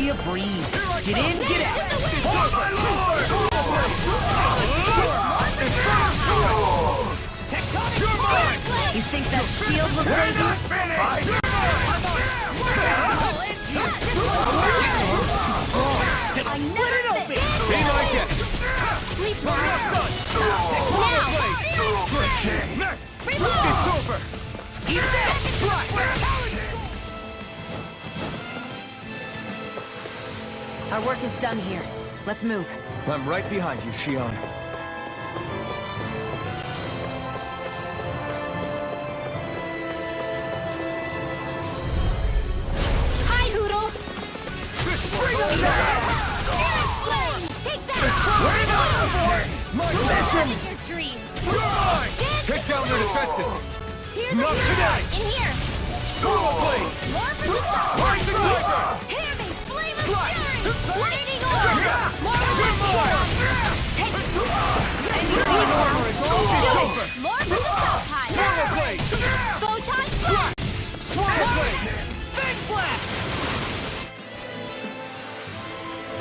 be a breeze. Get in, get out. Oh my lord! You think that shield will save you? I never it open! Be my guest! Sleep now! Next! It's over! He's dead! Our work is done here. Let's move. I'm right behind you, Shion. Hi, Hoodle! Take that! Listen! Your dreams! Take down their defenses! Here's Not today! In here! Swallow blade! More for the top! Rising tiger! Hear me! Flame of fury! Lightning orb! More for the top! Take it! More for the top high! Swallow blade! Photon slash! Swallow blade! Big blast!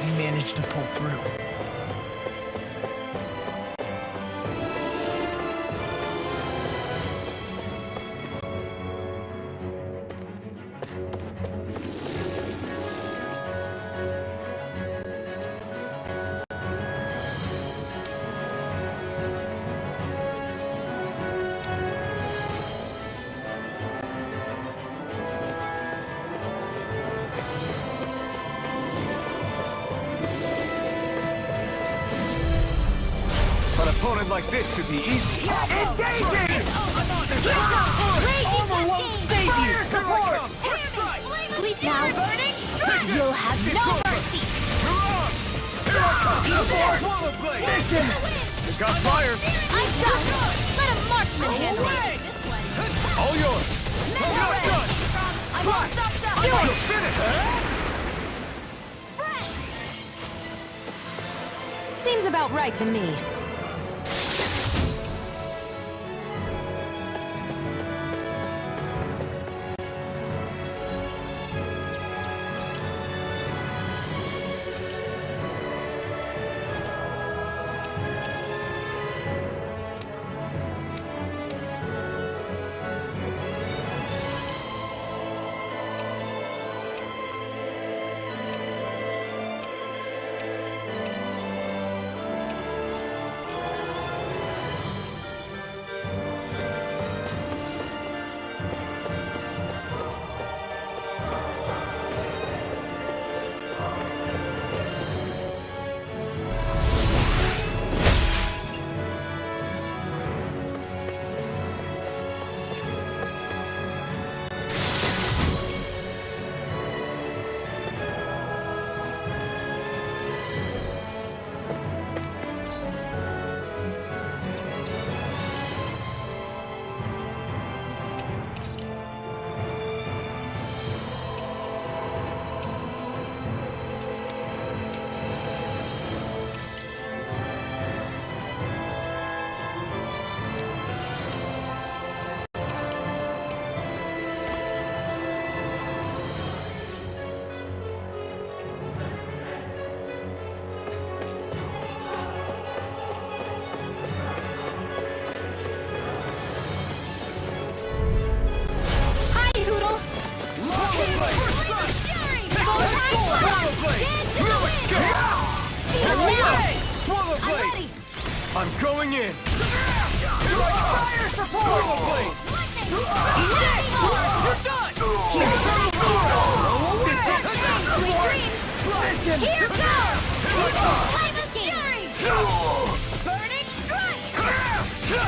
We managed to pull through. An opponent like this should be easy. Engaging! Armor won't save you! Support! Sleep now! You'll have no mercy! Swallow blade! You got fire! I got it! Let a marksman handle it! All yours! Not done! I won't stop now! Do it! Finish! Seems about right to me. Swallow blade! I'm going in! Fire support! Swallow blade! You're done! Here goes! Time of fury! Burning strike!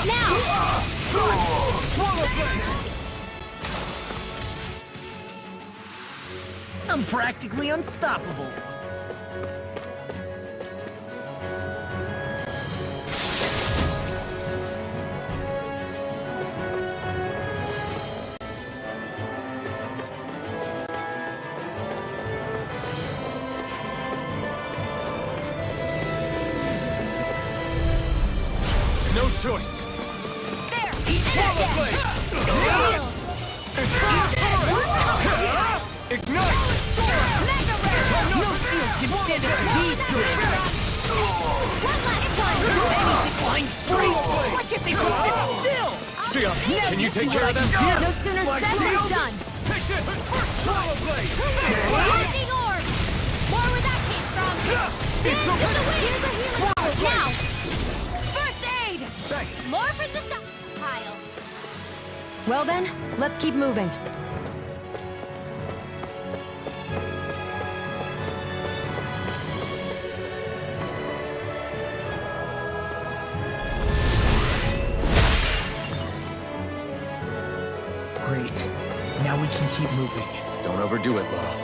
Now! Swallow blade! I'm practically unstoppable. No choice! There! Swallow blade! Ignite! Mega Ray! No others can stand a beat to it. One last one. Anything flying free. Why can't they just sit still? See ya. Can you take care of them? No sooner said than done. Take this! Swallow blade! Lightning orb. More where that came from. It's okay! Here's a healing. Now. First aid. Thanks! More for the stockpile. Well then, let's keep moving. Great. Now we can keep moving. Don't overdo it, Law.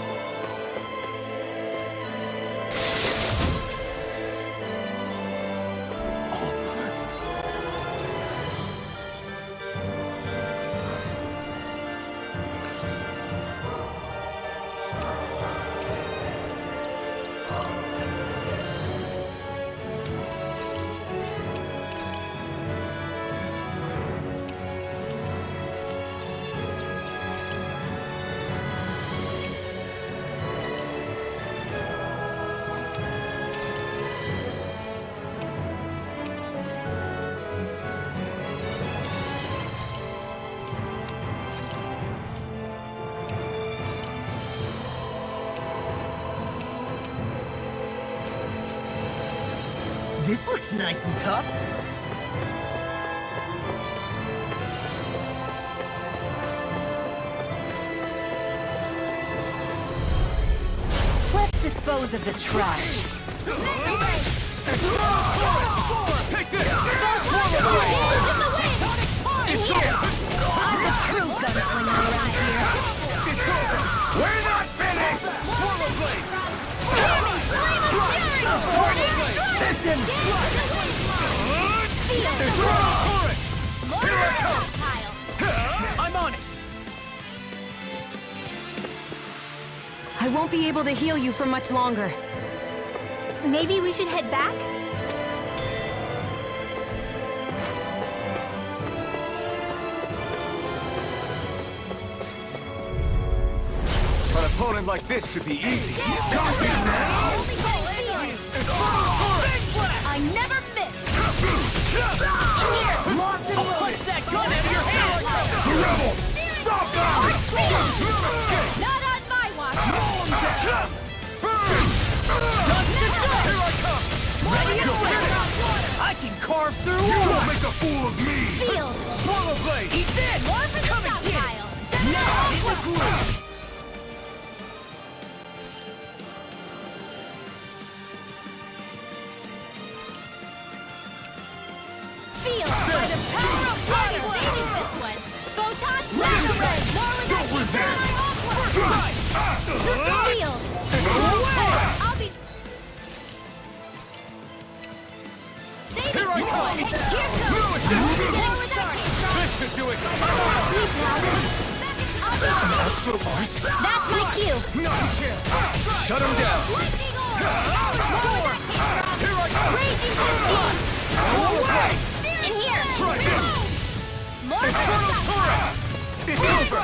This looks nice and tough. Let's dispose of the trash. Take this! I'm the true gunslinger around here. It's over! We're not finished! Swallow blade! Listen! Here I come! I'm on it! I won't be able to heal you for much longer. Maybe we should head back? An opponent like this should be easy. I never miss! I'll punch that gun out of your hand! Rebel! Stop that! Not on my watch! Here I come! Ready and ready! I can carve through You wood. won't make a fool of me! Sealed! Swallow blade! He's dead! More for the stockpile! Now in the groove. Sealed by the power of water! Saving this one! Photon blast! More with that heat from my Sealed! I'll be... Saving Here I this come. one! Here goes! More with that came from... This should do it! Astral arts? That's my cue! No, you can't! Shut him down! Lightning orb! More where that came from... Here I come! Raging Tempest! Swallow blade! In here! Try this! More Infernal Torrent! It's over!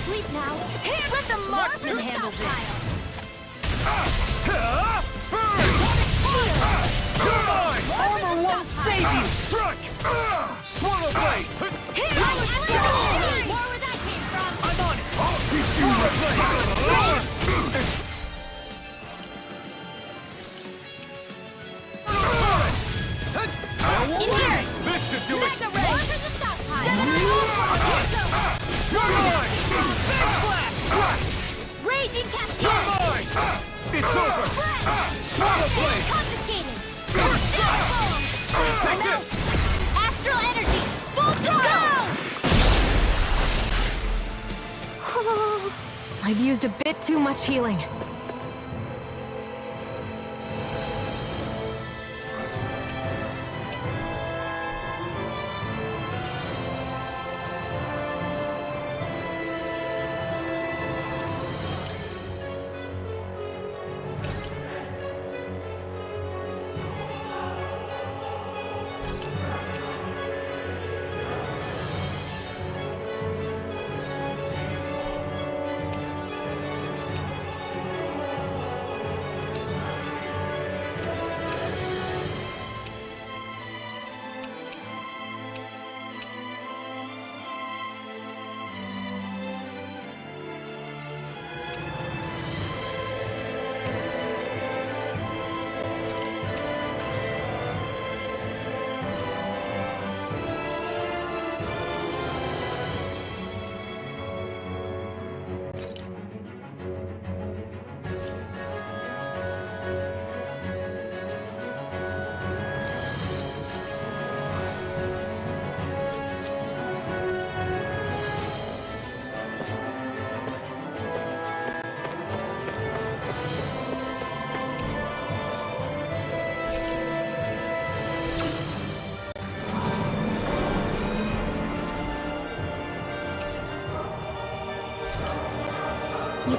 Sleep now. Here, let the marksman handle this. Armor won't save you! Strike! Swallow blade! Here, more where that came from. I'm on it! I'll teach you my In here. This should do it! Mega ray. More for the stockpile. You're mine! Big blast! Raging You're cascade. mine! It's over! Swallow blade! Confiscated. Take this! Astral energy. Full throttle. I've used a bit too much healing.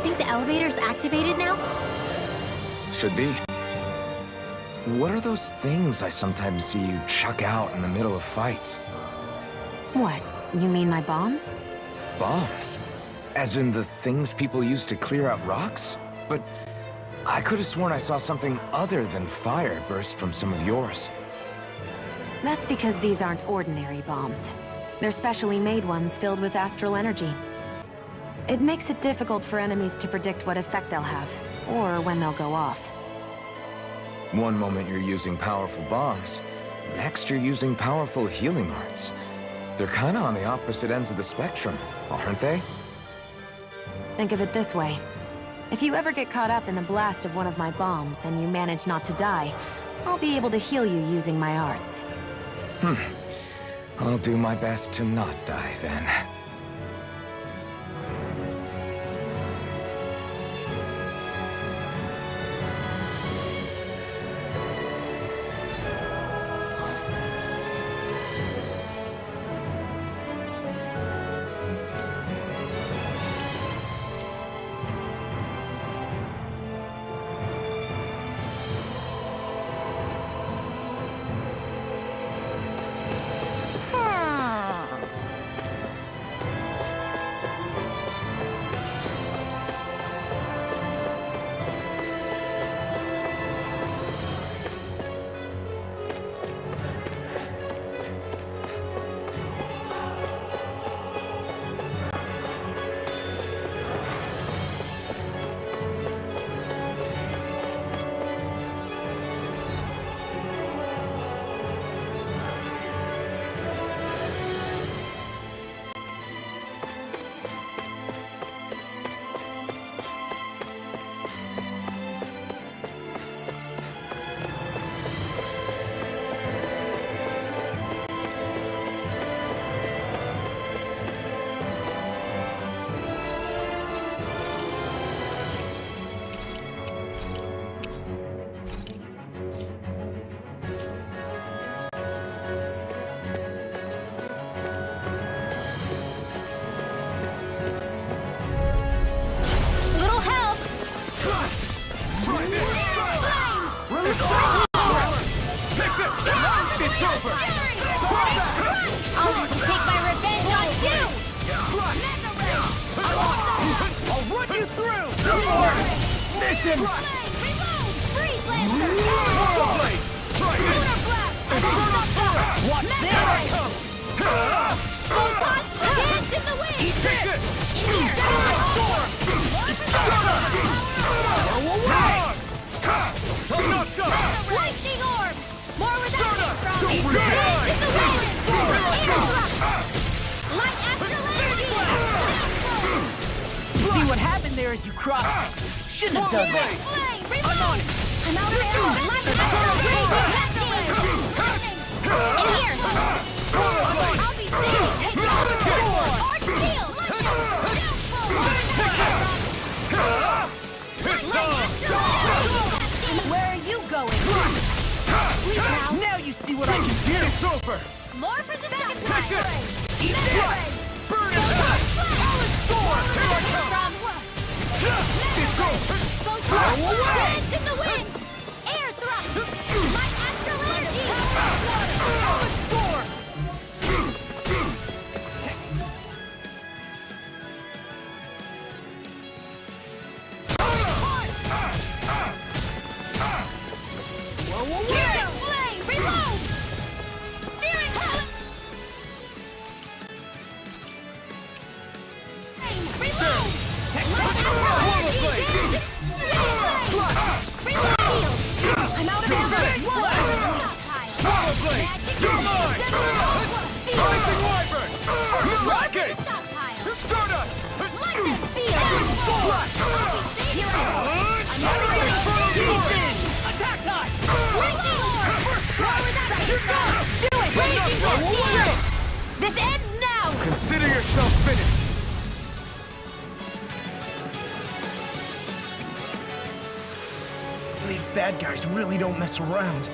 think the elevator's activated now? Should be. What are those things I sometimes see you chuck out in the middle of fights? What? You mean my bombs? Bombs? As in the things people use to clear out rocks? But I could have sworn I saw something other than fire burst from some of yours. That's because these aren't ordinary bombs. They're specially made ones filled with astral energy. It makes it difficult for enemies to predict what effect they'll have, or when they'll go off. One moment you're using powerful bombs, the next you're using powerful healing arts. They're kinda on the opposite ends of the spectrum, aren't they? Think of it this way. If you ever get caught up in the blast of one of my bombs and you manage not to die, I'll be able to heal you using my arts. I'll do my best to not die then. Little help! It's over! I'll even take my revenge on you! I'll run you through! Listen! Freeze Lancer! Blade! Try this! Watch this! Here I come! Photon dance in the wind! Take this! In here! Storm! I'm not done! Lightning orb! More where that came from! Don't Dance forget! in the wind! Air thrust! Light astral energy! See what happened there as you crossed. Shouldn't have done that. Flame! Reload! I'm out of ammo! Light astral energy! In here! I'll be safe! Take it out of the door! Arch steel! Where are you going? Now you see what I can do. It's over! More for the second Take time! this! Eat this! Burn it up! Storm! Here I come! It's over! Dance in the wind! Air thrust! Light astral energy! Storm! Here! Flame! Reload! Searing flame! Reload! Light astral energy! Reload! I'm out of ammo! Swallow Blade! You're mine! Rising Wyvern! Rocket! Stardust! Lightning field! Here I go! Attack time! Lightning orb! Power that! You're gone! Do it! Raging Blast! This ends now! Consider yourself finished! These bad guys really don't mess around.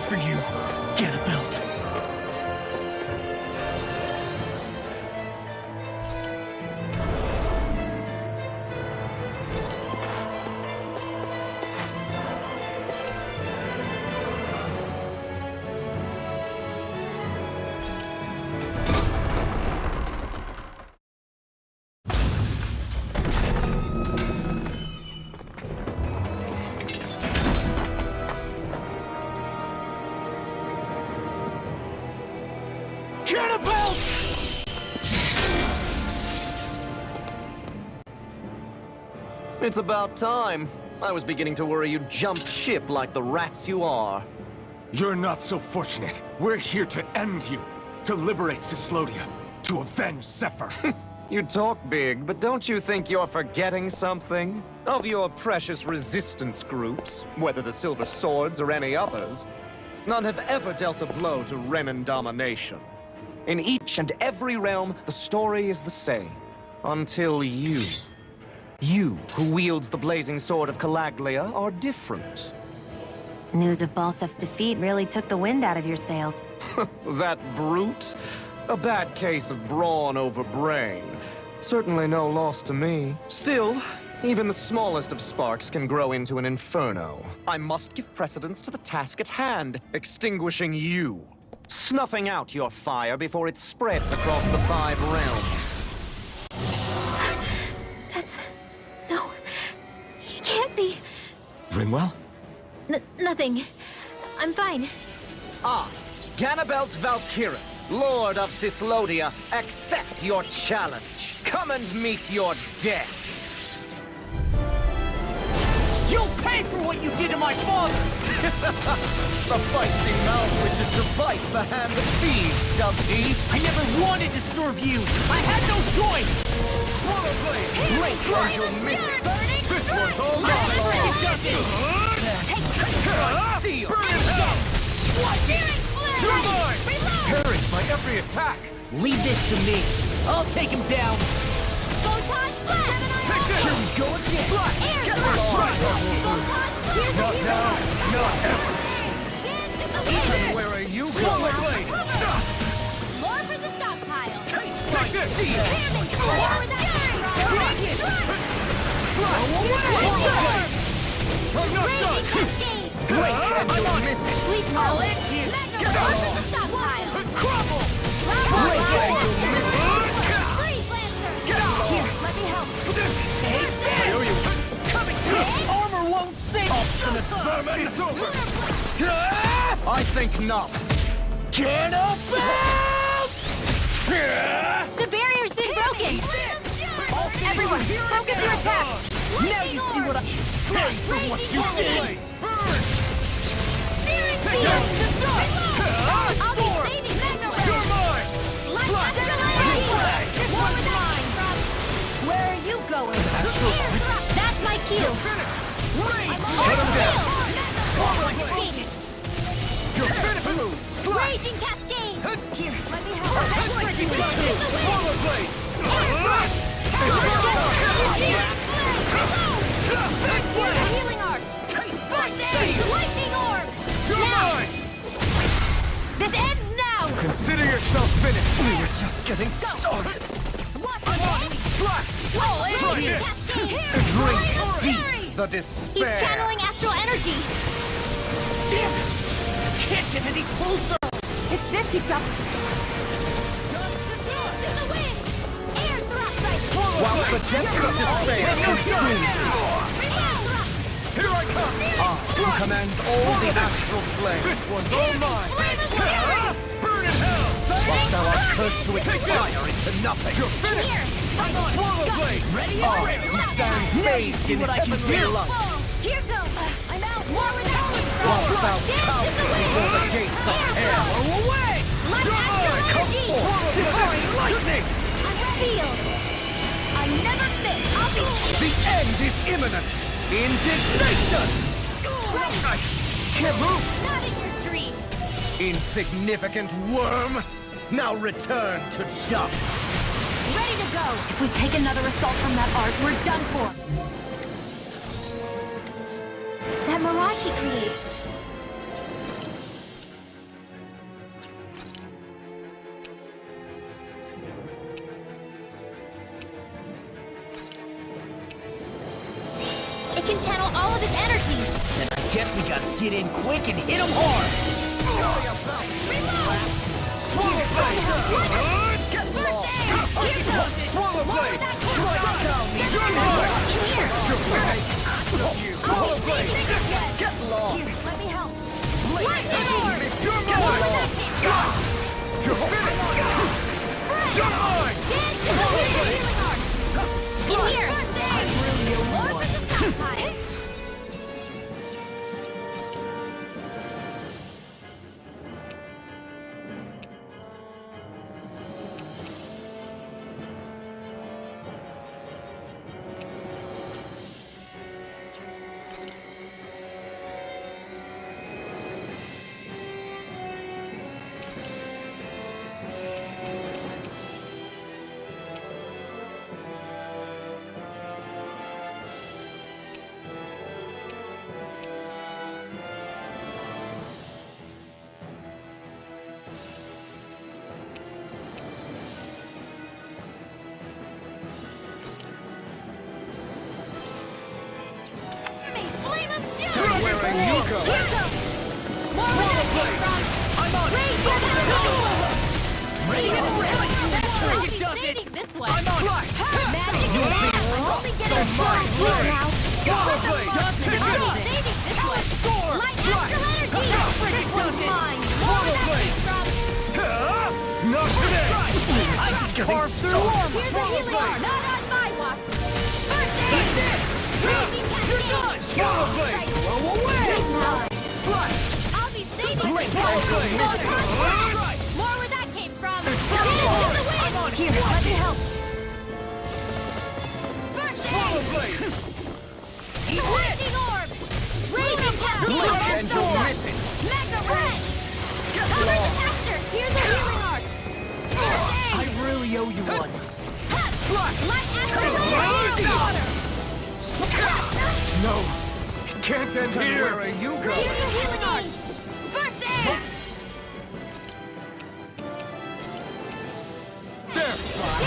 for you, Ganabelt. Ganabelt! It's about time. I was beginning to worry you jumped ship like the rats you are. You're not so fortunate. We're here to end you. To liberate Cislodia. To avenge Zephyr. You talk big, but don't you think you're forgetting something? Of your precious resistance groups, whether the Silver Swords or any others, none have ever dealt a blow to Renan domination. In each and every realm, the story is the same. Until you. You, who wields the blazing sword of Calaglia, are different. News of Balsef's defeat really took the wind out of your sails. That brute? A bad case of brawn over brain. Certainly no loss to me. Still, even the smallest of sparks can grow into an inferno. I must give precedence to the task at hand, extinguishing you. Snuffing out your fire before it spreads across the 5 realms. No, he can't be. Rinwell? Nothing. I'm fine. Ah, Ganabelt Valkyris, Lord of Cislodia, accept your challenge. Come and meet your death. You'll pay for what you did to my father! The feisty mouth wishes to bite the hand that feeds, does he? I never wanted to serve you! I had no choice! Swallow blade! Blink and you'll miss it! This one's all mine! Steel! Burn it out! Searing flare! You're mine! Reload! Perished by every attack! Leave this to me. I'll take him down. Photon blast! Take this! Here we go again. Air Get thrust! lost! Photon blast! Here's Not the now! Not ever! hero! Where are you Swallow going? blade! More for the stockpile! Take this! Damage! Flare with I'm not done! Blink and you'll miss it! Sweet I'll end you. Get on the stockpile! Crumble! Blink and you'll miss it! Freeze Lancer! Get out! Here, let me help. Take I owe this. you! Coming through. Armor won't save. Vermin! It's over! I think not. Ganabelt! The barrier's been broken! Everyone, focus your attack! Now you see what I pay for what you did. Burn! Searing field! I'll be saving Magna You're mine! Light Astral! This one's mine! Where are you going? That's my cue! Shut him down! You're finished! Raging Cascade! Here, let me help. Swallow blade! Healing Arc! Lightning Orbs! You're mine! This ends now! Consider yourself finished. We were just getting started. What? Try Cascade! Deep the He's despair. channeling astral energy! Damn it! Can't get any closer. If this keeps up, To the wind! Air thrust! While the depths of despair consume you, Here I come! you command all the astral flame. This one's all mine! Flame of fury! Burn in hell! While thou art cursed to expire into nothing. You're finished! Here! Swallow blade! Ready? You stand bathed in what I can heavenly do. light. Here goes! I'm out! War without While thou cowers before the gates of hell. Go away! Light astral energy! Divine lightning! Feel! I never miss! I'll be... The end is imminent! Indignation! Can't move! Not in your dreams! Insignificant worm! Now return to dust! Ready to go! if we take another assault from that arc, we're done for. That mirage he created. Then I guess we gotta get in quick and hit him hard. Swallow blade! Get lost! Swallow blade! Strike down the Swallow blade! Get lost! Let me help. Get lost! You're finished! You're mine! Swallow blade! Here. Lord with the fast time. Flame of fury! Where are you going? Here goes! More where that came from! I'm on! Rage of the Radiant Red! That's where I'll you be does it! saving this one! I'm on! Magic You'll be Hand! Only get a mine strong blade. now! Swallow blade! I'll be Take it! saving this one! Light Strike! astral energy! This one's mine! More where that came from! Not today! I just carved through armor! Here's a healing arm! Not on my watch! First aid! Raging cascade! Swallow blade! Blow away! Slash! I'll be saving Blade! this one! Blade! More where that came from! Hit it to the wind! Here, let me help! First Swallow aid! blade! Lightning orb! Raging cascade! Blink and you'll Sword! miss it! Mega red! Cover the caster! Here's a healing arc! First I aid! really owe you one. Light astral water! No! Can't end here! Where are you Here's going? a healing arc! First aid! There!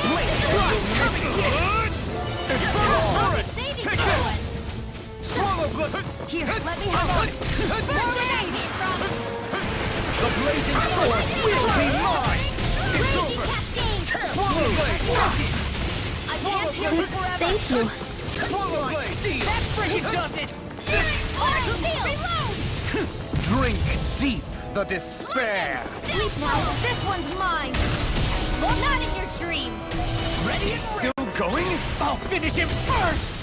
Blade! I'll be saving Take this this! one! Swallow blade! Here, let me help! First aid! The blazing sword will be mine! It's Raging over! cascade! Swallow blade! I can't heal you forever! Thank you! Swallow blade! That's where you does it! Reload! Drink deep the despair. Sleep now! This one's mine! Well, not in your dreams! Ready and Still going? I'll finish him first!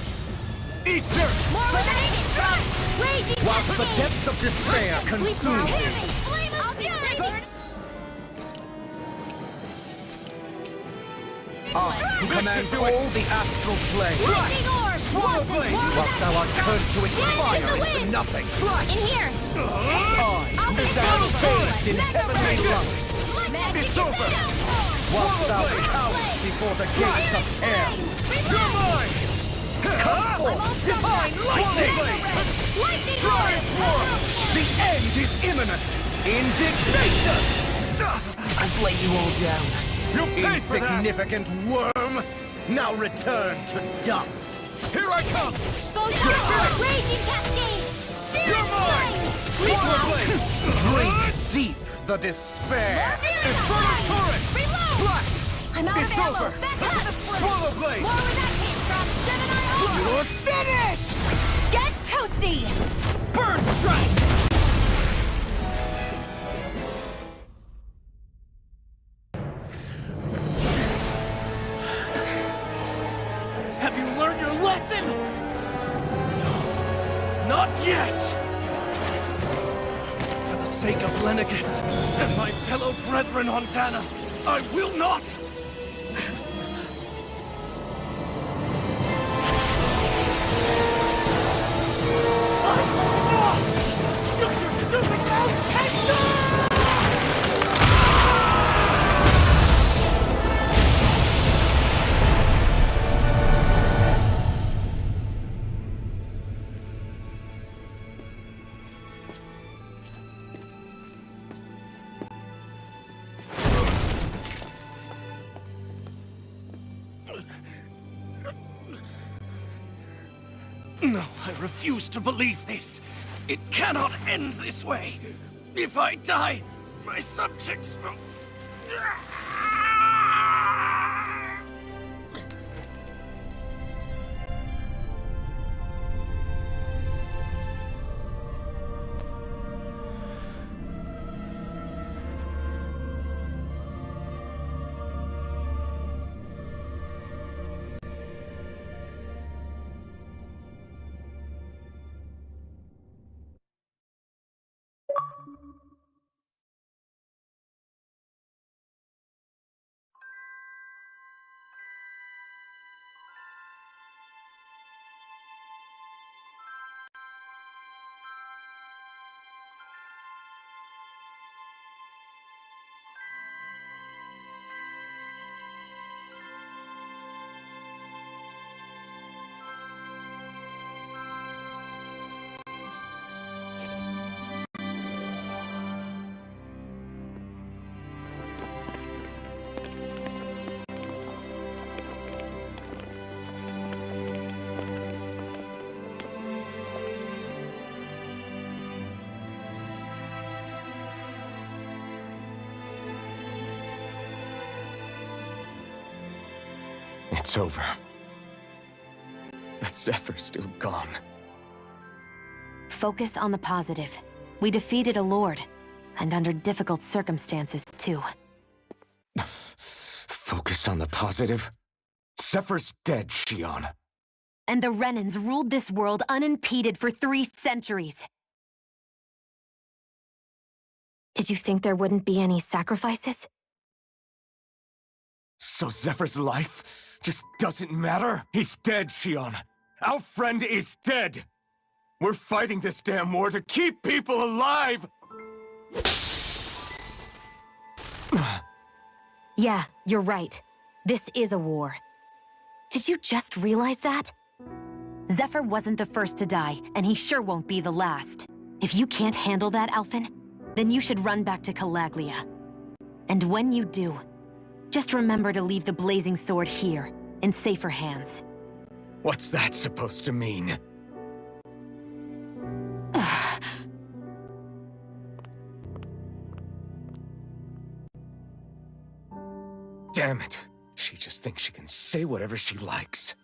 Eat dirt! More raging from raging Whilst the cascade! depths of despair Sleep now! consume you. Flame of fury! Who commands all the astral plane. Lightning orb! Swallow Once and blade! more Whilst thou art cursed to expire the into wind! nothing. In here! I'll be Thou saving bathed in Mega heavenly red! light. Magic It's over. Whilst thou blade! cowerest before the gates of hell. You're mine! Come forth, divine lightning! Lightning orb! The end is imminent. Indignation! I've laid you all down. You'll pay for that! Insignificant worm! Now return to dust. Here I come! Raging cascade! Searing flame! Sleep Swallow now! blade! Drink deep the despair. Searing Infernal flame! torrent! Reload! Slash! I'm out of It's ammo! over! Back up! Swallow blade! More where that came from! Gemini Ultra! You're finished! Get toasty! Burn strike! Have you learned your lesson? No, not yet! For the sake of Lenegus and my fellow brethren on Dana, I will not! No, I refuse to believe this. It cannot end this way. If I die, my subjects will... It's over. But Zephyr's still gone. Focus on the positive. We defeated a lord, and under difficult circumstances, too. Focus on the positive? Zephyr's dead, Xion. And the Renans ruled this world unimpeded for 3 centuries. Did you think there wouldn't be any sacrifices? So Zephyr's life just doesn't matter? He's dead, Xion. Our friend is dead. We're fighting this damn war to keep people alive! Yeah, you're right. This is a war. Did you just realize that? Zephyr wasn't the first to die, and he sure won't be the last. If you can't handle that, Alphen, then you should run back to Calaglia. And when you do, just remember to leave the blazing sword here, in safer hands. What's that supposed to mean? Damn it. She just thinks she can say whatever she likes.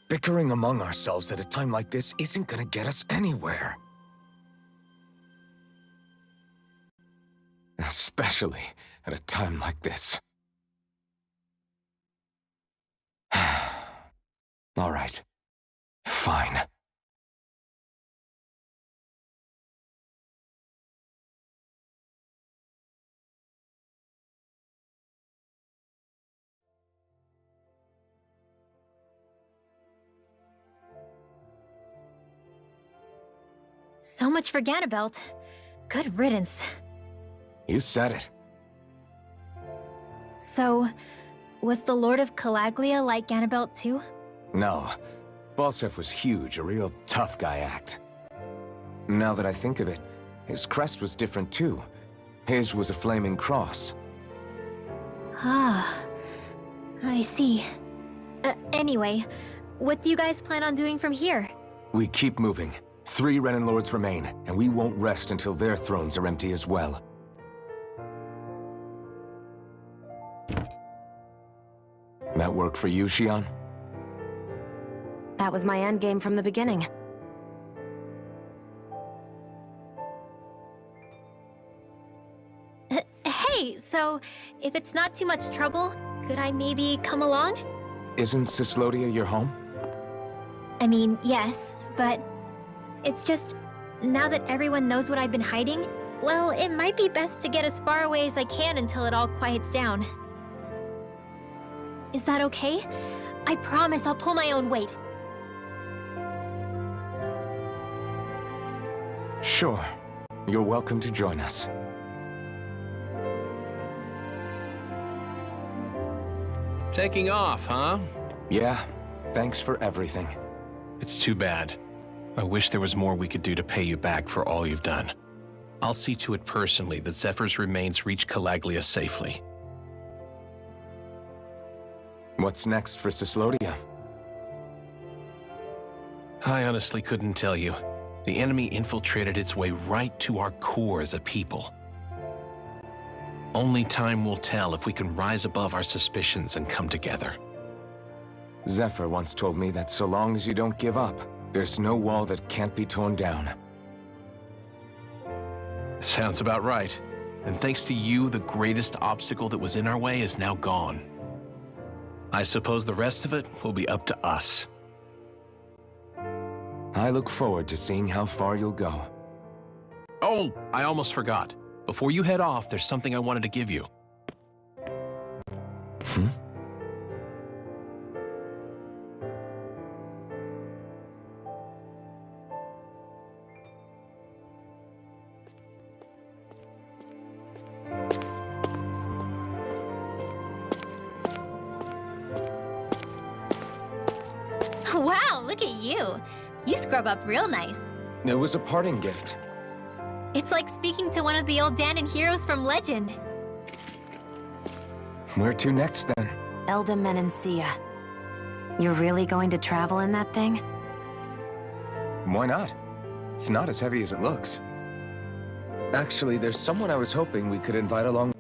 Bickering among ourselves at a time like this isn't gonna get us anywhere. Especially at a time like this. All right. Fine. So much for Ganabelt. Good riddance. You said it. So, was the Lord of Calaglia like Ganabelt too? No. Balsef was huge, a real tough guy act. Now that I think of it, his crest was different too. His was a flaming cross. Ah, I see. Anyway, what do you guys plan on doing from here? We keep moving. 3 Renan Lords remain, and we won't rest until their thrones are empty as well. That work for you, Xion? That was my endgame from the beginning. Hey, so if it's not too much trouble, could I maybe come along? Isn't Cyslodia your home? I mean, yes, but it's just, now that everyone knows what I've been hiding, well, it might be best to get as far away as I can until it all quiets down. Is that okay? I promise I'll pull my own weight. Sure. You're welcome to join us. Taking off, huh? Yeah. Thanks for everything. It's too bad. I wish there was more we could do to pay you back for all you've done. I'll see to it personally that Zephyr's remains reach Calaglia safely. What's next for Cyslodia? I honestly couldn't tell you. The enemy infiltrated its way right to our core as a people. Only time will tell if we can rise above our suspicions and come together. Zephyr once told me that so long as you don't give up, there's no wall that can't be torn down. Sounds about right. And thanks to you, the greatest obstacle that was in our way is now gone. I suppose the rest of it will be up to us. I look forward to seeing how far you'll go. Oh, I almost forgot. Before you head off, there's something I wanted to give you. Wow, look at you. You scrub up real nice. It was a parting gift. It's like speaking to one of the old Danon heroes from legend. Where to next, then? Elda Menancia. You're really going to travel in that thing? Why not? It's not as heavy as it looks. Actually, there's someone I was hoping we could invite along.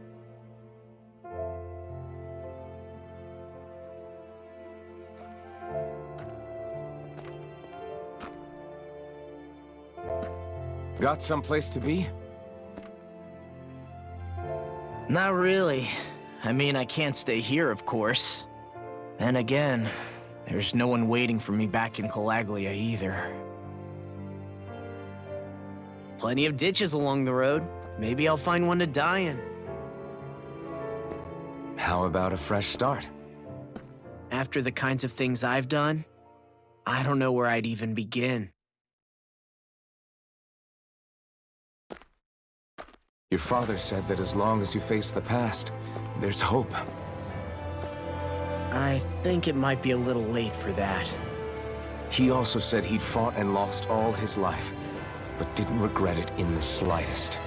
Got someplace to be? Not really. I mean, I can't stay here, of course. Then again, there's no one waiting for me back in Calaglia either. Plenty of ditches along the road. Maybe I'll find one to die in. How about a fresh start? After the kinds of things I've done, I don't know where I'd even begin. Your father said that as long as you face the past, there's hope. I think it might be a little late for that. He also said he'd fought and lost all his life, but didn't regret it in the slightest.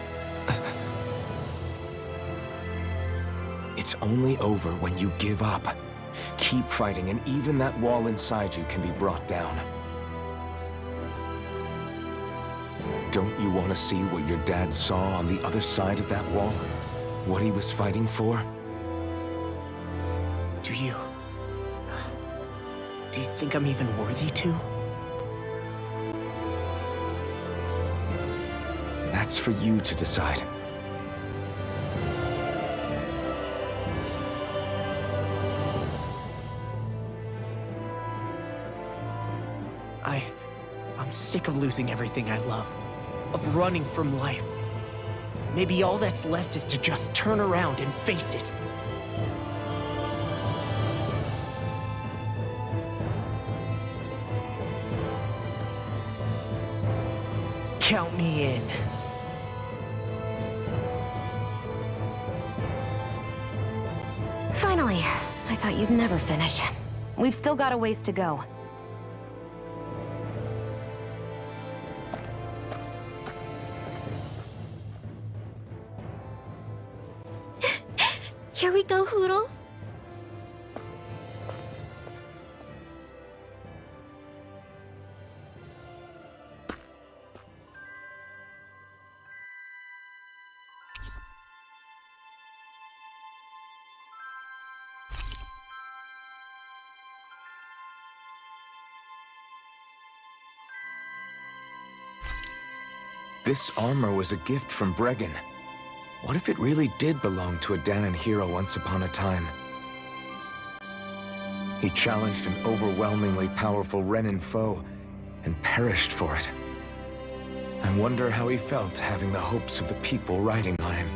It's only over when you give up. Keep fighting, and even that wall inside you can be brought down. Don't you want to see what your dad saw on the other side of that wall? What he was fighting for? Do you think I'm even worthy to? That's for you to decide. I'm sick of losing everything I love. Of running from life. Maybe all that's left is to just turn around and face it. Count me in. Finally. I thought you'd never finish. We've still got a ways to go. Here we go, Hoodle. This armor was a gift from Bregan. What if it really did belong to a Danon hero once upon a time? He challenged an overwhelmingly powerful Renin foe and perished for it. I wonder how he felt having the hopes of the people riding on him.